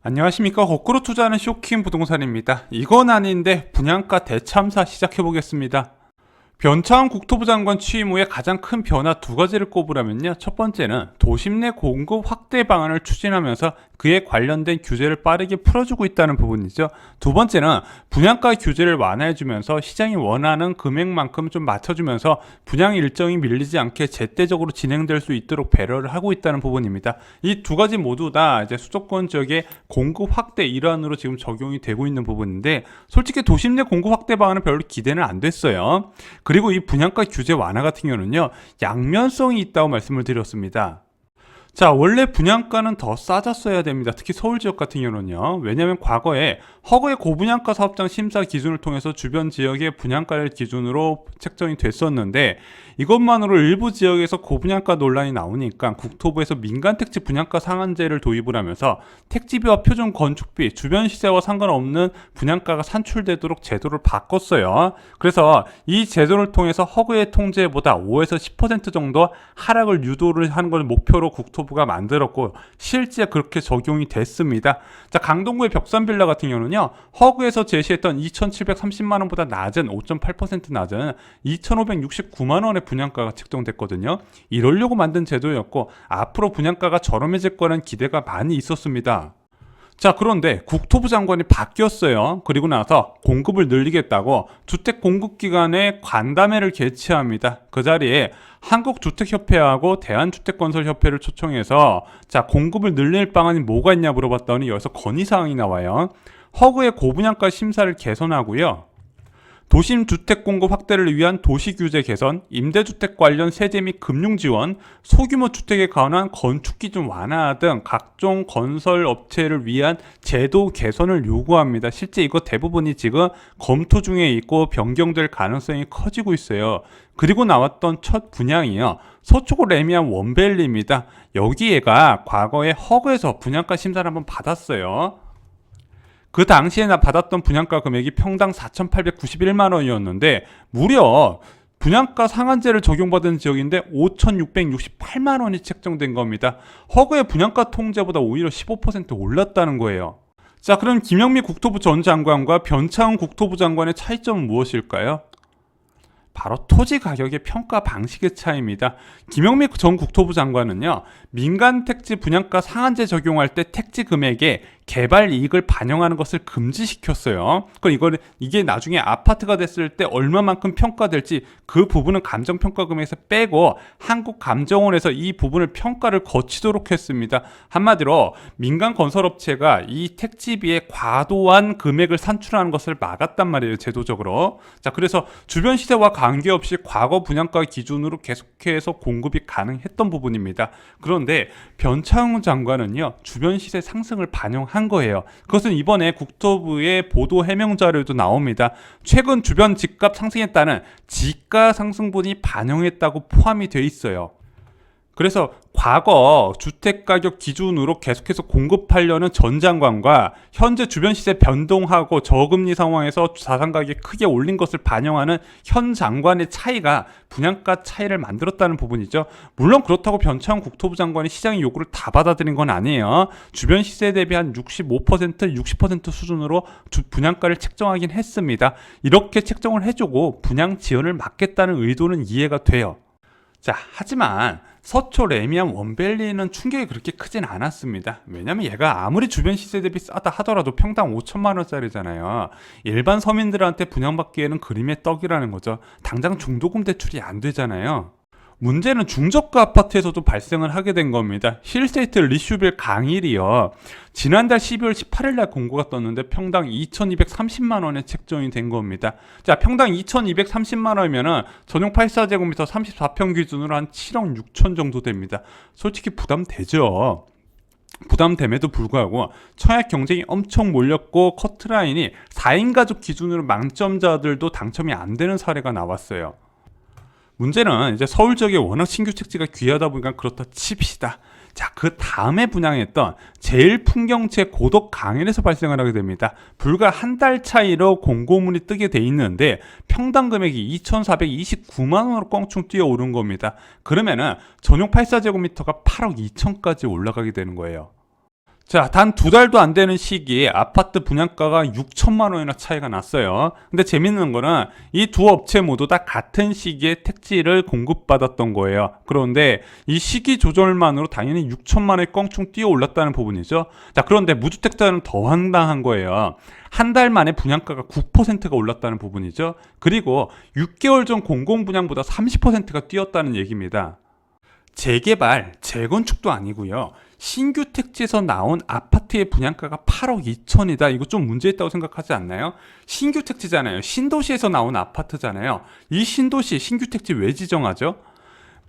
안녕하십니까. 거꾸로 투자하는 쇼킹 부동산입니다. 이건 아닌데 분양가 대참사 시작해보겠습니다. 변창흠 국토부 장관 취임 후에 가장 큰 변화 두 가지를 꼽으라면요. 첫 번째는 도심 내 공급 확대 방안을 추진하면서 그에 관련된 규제를 빠르게 풀어주고 있다는 부분이죠. 두 번째는 분양가 규제를 완화해주면서 시장이 원하는 금액만큼 좀 맞춰주면서 분양 일정이 밀리지 않게 제때적으로 진행될 수 있도록 배려를 하고 있다는 부분입니다. 이 두 가지 모두 다 이제 수도권 지역의 공급 확대 일환으로 지금 적용이 되고 있는 부분인데, 솔직히 도심 내 공급 확대 방안은 별로 기대는 안 됐어요. 그리고 이 분양가 규제 완화 같은 경우는요, 양면성이 있다고 말씀을 드렸습니다. 자, 원래 분양가는 더 싸졌어야 됩니다. 특히 서울 지역 같은 경우는요. 왜냐하면 과거에 허그의 고분양가 사업장 심사 기준을 통해서 주변 지역의 분양가를 기준으로 책정이 됐었는데, 이것만으로 일부 지역에서 고분양가 논란이 나오니까 국토부에서 민간택지 분양가 상한제를 도입을 하면서 택지비와 표준 건축비, 주변 시세와 상관없는 분양가가 산출되도록 제도를 바꿨어요. 그래서 이 제도를 통해서 허그의 통제보다 5에서 10% 정도 하락을 유도를 하는 걸 목표로 국토부가 만들었고, 실제 그렇게 적용이 됐습니다. 자, 강동구의 벽산빌라 같은 경우는요, 허그에서 제시했던 2,730만원보다 낮은 5.8% 낮은 2,569만원의 분양가가 책정됐거든요. 이러려고 만든 제도였고, 앞으로 분양가가 저렴해질 거라는 기대가 많이 있었습니다. 자, 그런데 국토부 장관이 바뀌었어요. 그리고 나서 공급을 늘리겠다고 주택공급기관의 간담회를 개최합니다. 그 자리에 한국주택협회하고 대한주택건설협회를 초청해서 자, 공급을 늘릴 방안이 뭐가 있냐 물어봤더니 여기서 건의사항이 나와요. 허그의 고분양가 심사를 개선하고요, 도심 주택 공급 확대를 위한 도시규제 개선, 임대주택 관련 세제 및 금융 지원, 소규모 주택에 관한 건축 기준 완화 등 각종 건설 업체를 위한 제도 개선을 요구합니다. 실제 이거 대부분이 지금 검토 중에 있고 변경될 가능성이 커지고 있어요. 그리고 나왔던 첫 분양이요, 서초구 레미안 원밸리입니다. 여기에가 과거에 허그에서 분양가 심사를 한번 받았어요. 그 당시에 받았던 분양가 금액이 평당 4,891만원이었는데 무려 분양가 상한제를 적용받은 지역인데 5,668만원이 책정된 겁니다. 허그의 분양가 통제보다 오히려 15% 올랐다는 거예요. 자, 그럼 김영미 국토부 전 장관과 변창흠 국토부 장관의 차이점은 무엇일까요? 바로 토지 가격의 평가 방식의 차이입니다. 김영미 전 국토부 장관은요, 민간 택지 분양가 상한제 적용할 때 택지 금액에 개발 이익을 반영하는 것을 금지시켰어요. 그럼 이게 나중에 아파트가 됐을 때 얼마만큼 평가될지 그 부분은 감정평가금에서 빼고 한국감정원에서 이 부분을 평가를 거치도록 했습니다. 한마디로 민간 건설업체가 이 택지비에 과도한 금액을 산출하는 것을 막았단 말이에요, 제도적으로. 자, 그래서 주변 시세와 관계없이 과거 분양가 기준으로 계속해서 공급이 가능했던 부분입니다. 그런데 변창흠 장관은요, 주변 시세 상승을 반영한 거예요. 그것은 이번에 국토부의 보도 해명 자료에도 나옵니다. 최근 주변 집값 상승에 따른 지가 상승분이 반영했다고 포함이 돼 있어요. 그래서 과거 주택가격 기준으로 계속해서 공급하려는 전 장관과 현재 주변 시세 변동하고 저금리 상황에서 자산가격이 크게 올린 것을 반영하는 현 장관의 차이가 분양가 차이를 만들었다는 부분이죠. 물론 그렇다고 변창흠 국토부 장관이 시장의 요구를 다 받아들인 건 아니에요. 주변 시세에 대비 한 65%, 60% 수준으로 분양가를 책정하긴 했습니다. 이렇게 책정을 해주고 분양 지연을 막겠다는 의도는 이해가 돼요. 자, 하지만 서초 레미안 원밸리는 충격이 그렇게 크진 않았습니다. 왜냐면 얘가 아무리 주변 시세 대비 싸다 하더라도 평당 5천만 원짜리잖아요. 일반 서민들한테 분양받기에는 그림의 떡이라는 거죠. 당장 중도금 대출이 안 되잖아요. 문제는 중저가 아파트에서도 발생을 하게 된 겁니다. 힐스테이트 리슈빌 강일이요, 지난달 12월 18일 날 공고가 떴는데 평당 2,230만원에 책정이 된 겁니다. 자, 평당 2,230만 원이면은 전용 84제곱미터 34평 기준으로 한 7억 6천 정도 됩니다. 솔직히 부담되죠. 부담됨에도 불구하고 청약 경쟁이 엄청 몰렸고 커트라인이 4인 가족 기준으로 망점자들도 당첨이 안 되는 사례가 나왔어요. 문제는 이제 서울 지역에 워낙 신규 택지가 귀하다 보니까 그렇다 칩시다. 자, 그 다음에 분양했던 제일 풍경채 고덕 강연에서 발생을 하게 됩니다. 불과 한 달 차이로 공고문이 뜨게 돼 있는데 평당 금액이 2,429만 원으로 껑충 뛰어오른 겁니다. 그러면은 전용 84제곱미터가 8억 2천까지 올라가게 되는 거예요. 자, 단 2달도 안 되는 시기에 아파트 분양가가 6천만 원이나 차이가 났어요. 근데 재밌는 거는 이 두 업체 모두 다 같은 시기에 택지를 공급받았던 거예요. 그런데 이 시기 조절만으로 당연히 6천만 원이 껑충 뛰어 올랐다는 부분이죠. 자, 그런데 무주택자는 더 황당한 거예요. 한 달 만에 분양가가 9%가 올랐다는 부분이죠. 그리고 6개월 전 공공분양보다 30%가 뛰었다는 얘기입니다. 재개발, 재건축도 아니고요. 신규 택지에서 나온 아파트의 분양가가 8억 2천이다. 이거 좀 문제 있다고 생각하지 않나요? 신규 택지잖아요. 신도시에서 나온 아파트잖아요. 이 신도시, 신규 택지 왜 지정하죠?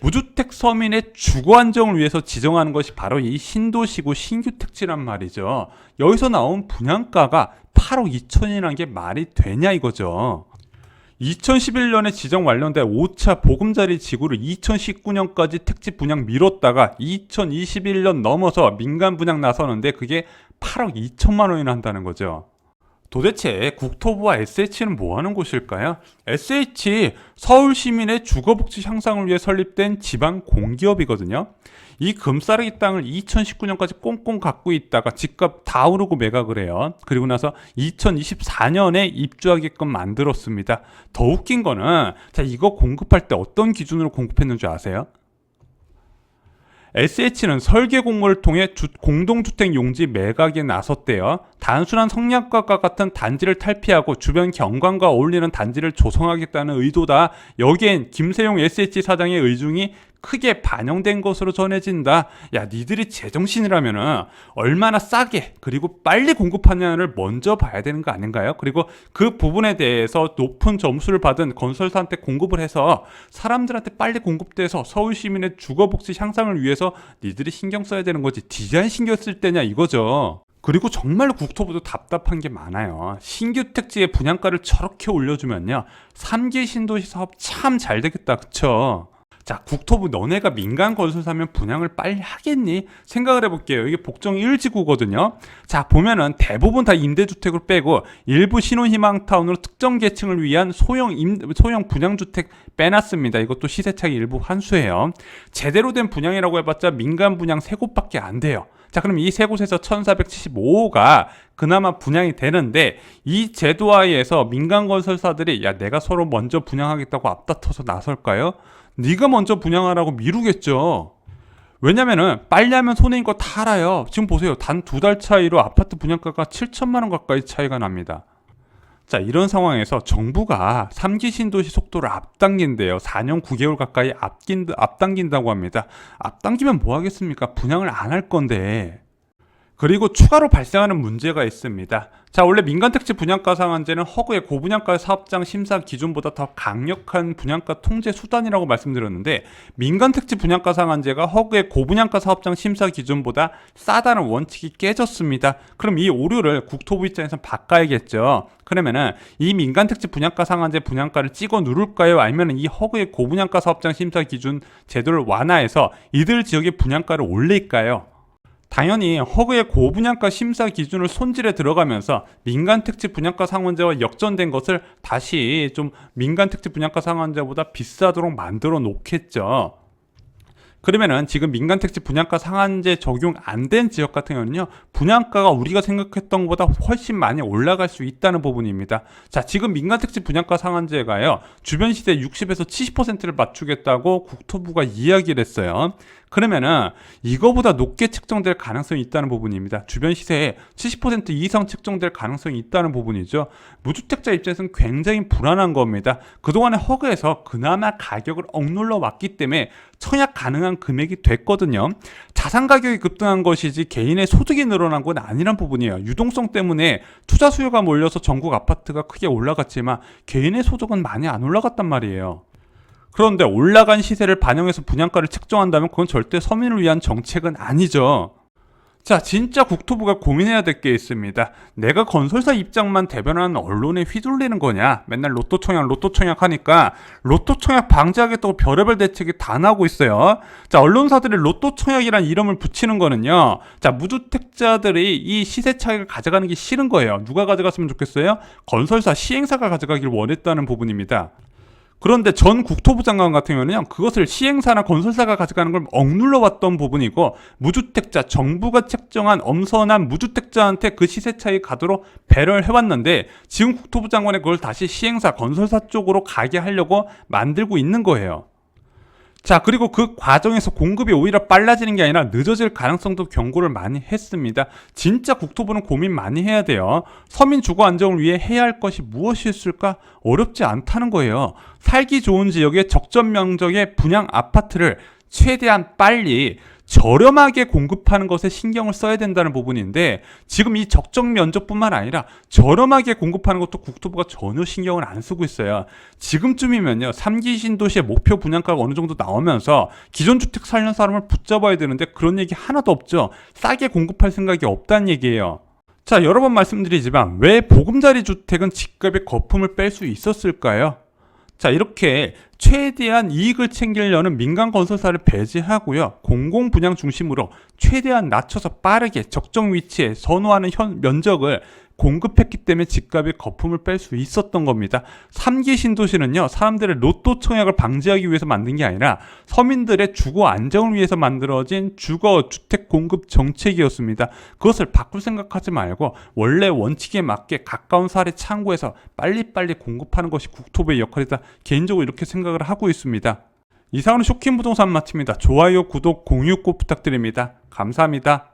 무주택 서민의 주거 안정을 위해서 지정하는 것이 바로 이 신도시고 신규 택지란 말이죠. 여기서 나온 분양가가 8억 2천이라는 게 말이 되냐 이거죠. 2011년에 지정 완료된 5차 보금자리 지구를 2019년까지 택지 분양 미뤘다가 2021년 넘어서 민간 분양 나서는데 그게 8억 2천만 원이나 한다는 거죠. 도대체 국토부와 SH는 뭐 하는 곳일까요? SH, 서울 시민의 주거복지 향상을 위해 설립된 지방 공기업이거든요. 이 금싸라기 땅을 2019년까지 꽁꽁 갖고 있다가 집값 다 오르고 매각을 해요. 그리고 나서 2024년에 입주하게끔 만들었습니다. 더 웃긴 거는 자, 이거 공급할 때 어떤 기준으로 공급했는지 아세요? SH는 설계 공모를 통해 공동주택 용지 매각에 나섰대요. 단순한 성냥갑과 같은 단지를 탈피하고 주변 경관과 어울리는 단지를 조성하겠다는 의도다. 여기엔 김세용 SH 사장의 의중이 크게 반영된 것으로 전해진다. 야, 니들이 제정신이라면은 얼마나 싸게 그리고 빨리 공급하냐를 먼저 봐야 되는 거 아닌가요? 그리고 그 부분에 대해서 높은 점수를 받은 건설사한테 공급을 해서 사람들한테 빨리 공급돼서 서울 시민의 주거복지 향상을 위해서 니들이 신경 써야 되는 거지. 디자인 신경 쓸 때냐 이거죠. 그리고 정말로 국토부도 답답한 게 많아요. 신규 택지의 분양가를 저렇게 올려주면요, 3기 신도시 사업 참 잘 되겠다, 그쵸? 자, 국토부 너네가 민간 건설사면 분양을 빨리 하겠니? 생각을 해볼게요. 이게 복정 1지구거든요. 자, 보면은 대부분 다 임대주택을 빼고 일부 신혼희망타운으로 특정 계층을 위한 소형 분양주택 빼놨습니다. 이것도 시세차익 일부 환수해요. 제대로 된 분양이라고 해봤자 민간 분양 3곳밖에 안 돼요. 자, 그럼 이 3곳에서 1475호가 그나마 분양이 되는데 이 제도하에서 민간 건설사들이 야, 내가 서로 먼저 분양하겠다고 앞다퉈서 나설까요? 네가 먼저 분양하라고 미루겠죠. 왜냐면은 빨리 하면 손해인 거 다 알아요. 지금 보세요. 단 2달 차이로 아파트 분양가가 7천만 원 가까이 차이가 납니다. 자, 이런 상황에서 정부가 3기 신도시 속도를 앞당긴대요. 4년 9개월 가까이 앞당긴다고 합니다. 앞당기면 뭐 하겠습니까? 분양을 안 할 건데. 그리고 추가로 발생하는 문제가 있습니다. 자, 원래 민간택지 분양가 상한제는 허그의 고분양가 사업장 심사 기준보다 더 강력한 분양가 통제 수단이라고 말씀드렸는데, 민간택지 분양가 상한제가 허그의 고분양가 사업장 심사 기준보다 싸다는 원칙이 깨졌습니다. 그럼 이 오류를 국토부 입장에서 바꿔야겠죠. 그러면은 이 민간택지 분양가 상한제 분양가를 찍어 누를까요? 아니면 이 허그의 고분양가 사업장 심사 기준 제도를 완화해서 이들 지역의 분양가를 올릴까요? 당연히 허그의 고분양가 심사 기준을 손질해 들어가면서 민간택지 분양가 상한제와 역전된 것을 다시 좀 민간택지 분양가 상한제보다 비싸도록 만들어 놓겠죠. 그러면은 지금 민간택지 분양가 상한제 적용 안 된 지역 같은 경우는요, 분양가가 우리가 생각했던 것보다 훨씬 많이 올라갈 수 있다는 부분입니다. 자, 지금 민간택지 분양가 상한제가요, 주변 시세 60에서 70%를 맞추겠다고 국토부가 이야기를 했어요. 그러면은 이거보다 높게 책정될 가능성이 있다는 부분입니다. 주변 시세에 70% 이상 책정될 가능성이 있다는 부분이죠. 무주택자 입장에서는 굉장히 불안한 겁니다. 그동안에 허그에서 그나마 가격을 억눌러 왔기 때문에 청약 가능한 금액이 됐거든요. 자산 가격이 급등한 것이지 개인의 소득이 늘어난 건 아니란 부분이에요. 유동성 때문에 투자 수요가 몰려서 전국 아파트가 크게 올라갔지만 개인의 소득은 많이 안 올라갔단 말이에요. 그런데 올라간 시세를 반영해서 분양가를 책정한다면 그건 절대 서민을 위한 정책은 아니죠. 자, 진짜 국토부가 고민해야 될 게 있습니다. 내가 건설사 입장만 대변하는 언론에 휘둘리는 거냐? 맨날 로또 청약 하니까 로또 청약 방지하겠다고 별의별 대책이 다 나오고 있어요. 자, 언론사들이 로또 청약이란 이름을 붙이는 거는요. 자, 무주택자들이 이 시세 차익을 가져가는 게 싫은 거예요. 누가 가져갔으면 좋겠어요? 건설사 시행사가 가져가길 원했다는 부분입니다. 그런데 전 국토부 장관 같은 경우는요, 그것을 시행사나 건설사가 가져가는 걸 억눌러 왔던 부분이고, 무주택자, 정부가 책정한 엄선한 무주택자한테 그 시세 차익 가도록 배려를 해왔는데, 지금 국토부 장관이 그걸 다시 시행사, 건설사 쪽으로 가게 하려고 만들고 있는 거예요. 자, 그리고 그 과정에서 공급이 오히려 빨라지는 게 아니라 늦어질 가능성도 경고를 많이 했습니다. 진짜 국토부는 고민 많이 해야 돼요. 서민 주거 안정을 위해 해야 할 것이 무엇이 있을까? 어렵지 않다는 거예요. 살기 좋은 지역의 적정 면적의 분양 아파트를 최대한 빨리 저렴하게 공급하는 것에 신경을 써야 된다는 부분인데, 지금 이 적정 면적뿐만 아니라 저렴하게 공급하는 것도 국토부가 전혀 신경을 안 쓰고 있어요. 지금쯤이면요, 3기 신도시의 목표 분양가가 어느 정도 나오면서 기존 주택 살려는 사람을 붙잡아야 되는데 그런 얘기 하나도 없죠. 싸게 공급할 생각이 없다는 얘기예요. 자, 여러 번 말씀드리지만 왜 보금자리 주택은 집값의 거품을 뺄 수 있었을까요? 자, 이렇게 최대한 이익을 챙기려는 민간 건설사를 배제하고요, 공공 분양 중심으로 최대한 낮춰서 빠르게 적정 위치에 선호하는 면적을 공급했기 때문에 집값의 거품을 뺄 수 있었던 겁니다. 3기 신도시는요, 사람들의 로또 청약을 방지하기 위해서 만든 게 아니라 서민들의 주거 안정을 위해서 만들어진 주거 주택 공급 정책이었습니다. 그것을 바꿀 생각하지 말고 원래 원칙에 맞게 가까운 사례 참고해서 빨리빨리 공급하는 것이 국토부의 역할이다, 개인적으로 이렇게 생각을 하고 있습니다. 이상으로 쇼킹 부동산 마칩니다. 좋아요, 구독, 공유 꼭 부탁드립니다. 감사합니다.